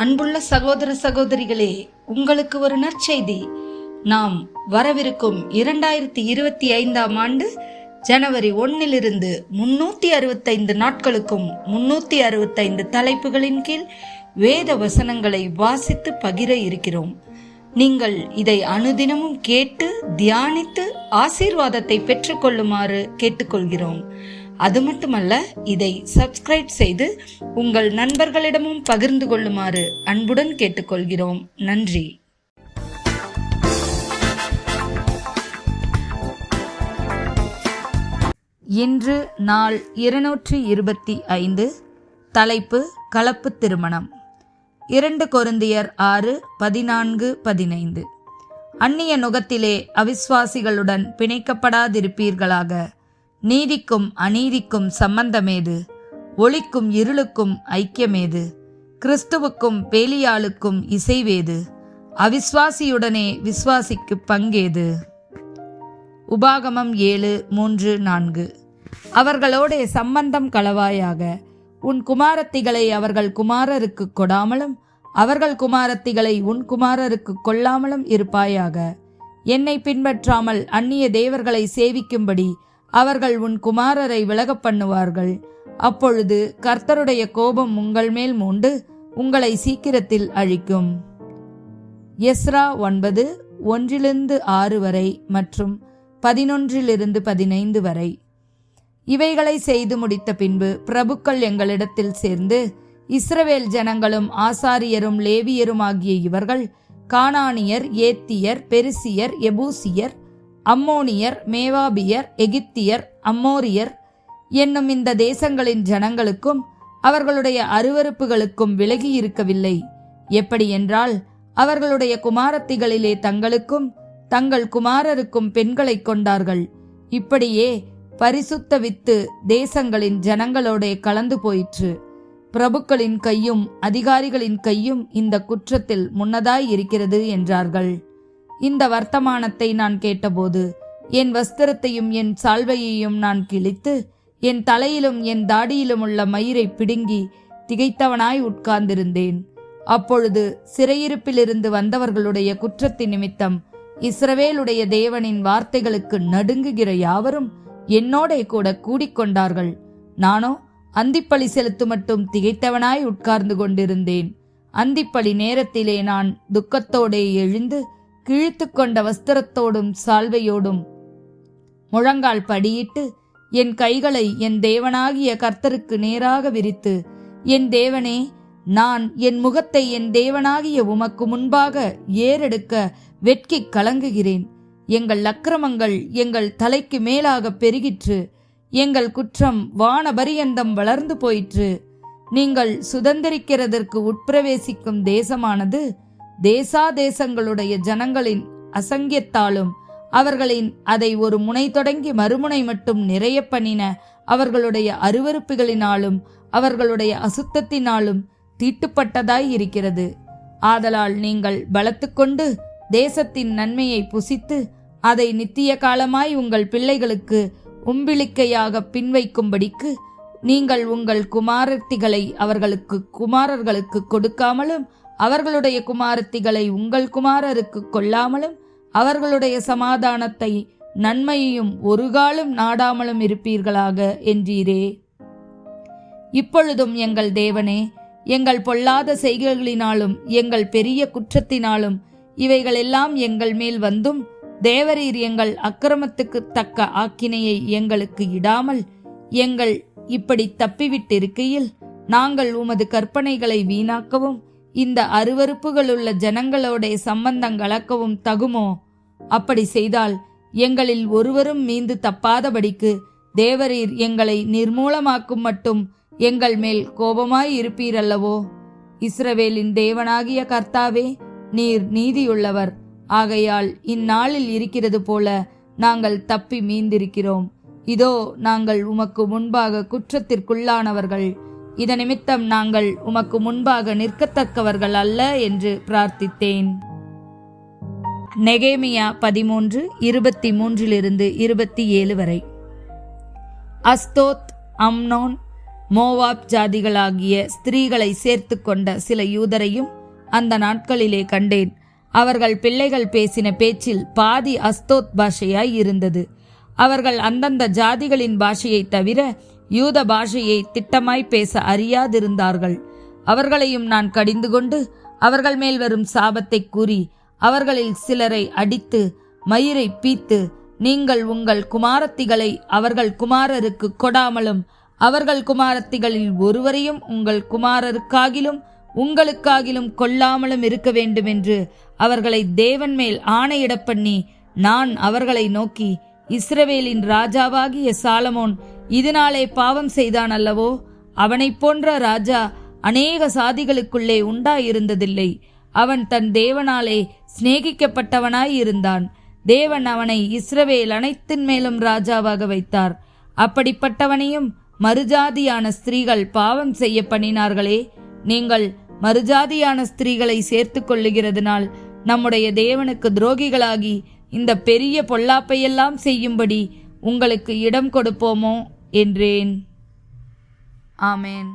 அன்புள்ள சகோதர சகோதரிகளே, உங்களுக்கு ஒரு நற்செய்தி. நாம் வரவிருக்கும் 2025 ஆண்டு ஜனவரி 1 365 நாட்களுக்கும் 365 தலைப்புகளின் கீழ் வேத வசனங்களை வாசித்து பகிர இருக்கிறோம். நீங்கள் இதை அனுதினமும் கேட்டு தியானித்து ஆசீர்வாதத்தை பெற்றுக்கொள்ளுமாறு கேட்டுக்கொள்கிறோம். அது மட்டுமல்ல, இதை சப்ஸ்கிரைப் செய்து உங்கள் நண்பர்களிடமும் பகிர்ந்து கொள்ளுமாறு அன்புடன் கேட்டுக்கொள்கிறோம். நன்றி. இன்று நாள் 225. தலைப்பு கலப்பு திருமணம். 2 கொரிந்தியர் 6:14-15. அந்நிய நுகத்திலே அவிசுவாசிகளுடன் பிணைக்கப்படாதிருப்பீர்களாக. நீதிக்கும் அநீதிக்கும் சம்பந்தமேது? ஒளிக்கும் இருளுக்கும் ஐக்கியமேது? கிறிஸ்துவுக்கும் பேலியாளுக்கும் இசைவேது? அவிசுவாசியுடனே விசுவாசிக்கு பங்கேது? உபாகமம் 7:3-4. அவர்களோடே சம்பந்தம் களவாயாக. உன் குமாரத்திகளை அவர்கள் குமாரருக்கு கொடாமலும் அவர்கள் குமாரத்திகளை உன் குமாரருக்கு கொள்ளாமலும் இருப்பாயாக. என்னை பின்பற்றாமல் அந்நிய தேவர்களை சேவிக்கும்படி அவர்கள் உன் குமாரரை விலகப் பண்ணுவார்கள். அப்பொழுது கர்த்தருடைய கோபம் உங்கள் மேல் மூண்டு உங்களை சீக்கிரத்தில் அழிக்கும். எஸ்ரா 9:1-6 வரை மற்றும் 11-15 வரை. இவைகளை செய்து முடித்த பின்பு பிரபுக்கள் எங்களிடத்தில் சேர்ந்து, இஸ்ரவேல் ஜனங்களும் ஆசாரியரும் லேவியரும் ஆகிய இவர்கள் கானானியர், ஏத்தியர், பெரிசியர், எபூசியர், அம்மோனியர், மேவாபியர், எகிப்தியர், அம்மோரியர் என்னும் இந்த தேசங்களின் ஜனங்களுக்கும் அவர்களுடைய அருவருப்புகளுக்கும் விலகி இருக்கவில்லை. எப்படி என்றால், அவர்களுடைய குமாரத்திகளிலே தங்களுக்கும் தங்கள் குமாரருக்கும் பெண்களை கொண்டார்கள். இப்படியே பரிசுத்த வித்து தேசங்களின் ஜனங்களோட கலந்து போயிற்று. பிரபுக்களின் கையும் அதிகாரிகளின் கையும் இந்த குற்றத்தில் முன்னதாய் இருக்கிறது என்றார்கள். இந்த வர்த்தமானத்தை நான் கேட்டபோது என் வஸ்திரத்தையும் என் சால்வையையும் நான் கிழித்து என் தலையிலும் என் தாடியிலும் உள்ள மயிரை பிடுங்கி திகைத்தவனாய் உட்கார்ந்திருந்தேன். அப்பொழுது சிறையிருப்பிலிருந்து வந்தவர்களுடைய குற்றத்தின் நிமித்தம் இஸ்ரவேலுடைய தேவனின் வார்த்தைகளுக்கு நடுங்குகிற யாவரும் என்னோட கூட கூடிக்கொண்டார்கள். நானோ அந்திப்பழி செலுத்து மட்டும் திகைத்தவனாய் உட்கார்ந்து கொண்டிருந்தேன். அந்திப்பழி நேரத்திலே நான் துக்கத்தோடே எழுந்து கிழித்து கொண்ட வஸ்திரத்தோடும் சால்வையோடும் முழங்கால் படியிட்டு என் கைகளை என் தேவனாகிய கர்த்தருக்கு நேராக விரித்து, என் தேவனே, நான் என் முகத்தை என் தேவனாகிய உமக்கு முன்பாக ஏறெடுக்க வெட்கி கலங்குகிறேன். எங்கள் அக்கிரமங்கள் எங்கள் தலைக்கு மேலாக பெருகிற்று. எங்கள் குற்றம் வானபரியந்தம் வளர்ந்து போயிற்று. நீங்கள் சுதந்திரிக்கிறதற்கு உட்பிரவேசிக்கும் தேசமானது தேசாதேசங்களுடைய ஜனங்களின் அசங்கியத்தாலும் அவர்களின் அதை ஒரு முனை தொடங்கி மறுமுனை மட்டும் நிறைய பண்ணின அவர்களுடைய அருவருப்புகளினாலும் அவர்களுடைய அசுத்தத்தினாலும் தீட்டுப்பட்டதாய் இருக்கிறது. ஆதலால் நீங்கள் பலத்துக்கொண்டு தேசத்தின் நன்மையை புசித்து அதை நித்திய காலமாய் உங்கள் பிள்ளைகளுக்கு உம்பிளிக்கையாக பின்வைக்கும்படிக்கு நீங்கள் உங்கள் குமாரத்திகளை அவர்களுக்கு குமாரர்களுக்கு கொடுக்காமலும் அவர்களுடைய குமாரத்திகளை உங்கள் குமாரருக்கு கொள்ளாமலும் அவர்களுடைய சமாதானத்தை நன்மையையும் ஒரு காலம் நாடாமலும் இருப்பீர்களாக என்றீரே. இப்பொழுதும் எங்கள் தேவனே, எங்கள் பொல்லாத செய்கைகளினாலும் எங்கள் பெரிய குற்றத்தினாலும் இவைகளெல்லாம் எங்கள் மேல் வந்தும் தேவரீர் எங்கள் அக்கிரமத்துக்கு தக்க ஆக்கினையை எங்களுக்கு இடாமல் எங்கள் இப்படி தப்பிவிட்டிருக்கையில் நாங்கள் உமது கற்பனைகளை வீணாக்கவும் இந்த அருவருப்புகளுள்ள ஜனங்களோட சம்பந்தங்களக்கவும் தகுமோ? அப்படி செய்தால் எங்களில் ஒருவரும் மீந்து தப்பாதபடிக்கு தேவரீர் எங்களை நிர்மூலமாக்கும் மட்டும் எங்கள் மேல் கோபமாய் இருப்பீரல்லவோ? இஸ்ரவேலின் தேவனாகிய கர்த்தாவே, நீர் நீதியுள்ளவர். ஆகையால் இந்நாளில் இருக்கிறது போல நாங்கள் தப்பி மீந்திருக்கிறோம். இதோ நாங்கள் உமக்கு முன்பாக குற்றத்திற்குள்ளானவர்கள். இதனிமித்தம் நாங்கள் உமக்கு முன்பாக நிற்கத்தக்கவர்கள் அல்ல என்று பிரார்த்தித்தேன். நெகேமியா 13:23-27 வரை. அஸ்தோத், அம்னோன், மோவாப் ஜாதிகளாகிய ஸ்திரீகளை சேர்த்து கொண்ட சில யூதரையும் அந்த நாட்களிலே கண்டேன். அவர்கள் பிள்ளைகள் பேசின பேச்சில் பாதி அஸ்தோத் பாஷையாய் இருந்தது. அவர்கள் அந்தந்த ஜாதிகளின் பாஷையை தவிர யூத பாஷையை திட்டமாய் பேச அறியாதிருந்தார்கள். அவர்களையும் நான் கடிந்து கொண்டு அவர்கள் மேல் வரும் சாபத்தை கூறி அவர்களில் சிலரை அடித்து மயிரை பீத்து, நீங்கள் உங்கள் குமாரத்திகளை அவர்கள் குமாரருக்கு கொடாமலும் அவர்கள் குமாரத்திகளில் ஒருவரையும் உங்கள் குமாரருக்காகிலும் உங்களுக்காகிலும் கொல்லாமலும் இருக்க வேண்டும் என்று அவர்களை தேவன் மேல் ஆணையிடப் பண்ணி, நான் அவர்களை நோக்கி, இஸ்ரவேலின் ராஜாவாகிய சாலமோன் இதனாலே பாவம் செய்தான் அல்லவோ? அவனைப் போன்ற ராஜா அநேக சாதிகளுக்குள்ளே உண்டாயிருந்ததில்லை. அவன் தன் தேவனாலே சிநேகிக்கப்பட்டவனாயிருந்தான். தேவன் அவனை இஸ்ரவேல் அனைத்தின் மேலும் ராஜாவாக வைத்தார். அப்படிப்பட்டவனையும் மறுஜாதியான ஸ்திரீகள் பாவம் செய்ய பண்ணினார்களே. நீங்கள் மறுஜாதியான ஸ்திரீகளை சேர்த்து கொள்ளுகிறதுனால் நம்முடைய தேவனுக்கு துரோகிகளாகி இந்த பெரிய பொல்லாப்பையெல்லாம் செய்யும்படி உங்களுக்கு இடம் கொடுப்போமோ என்றேன். ஆமேன்.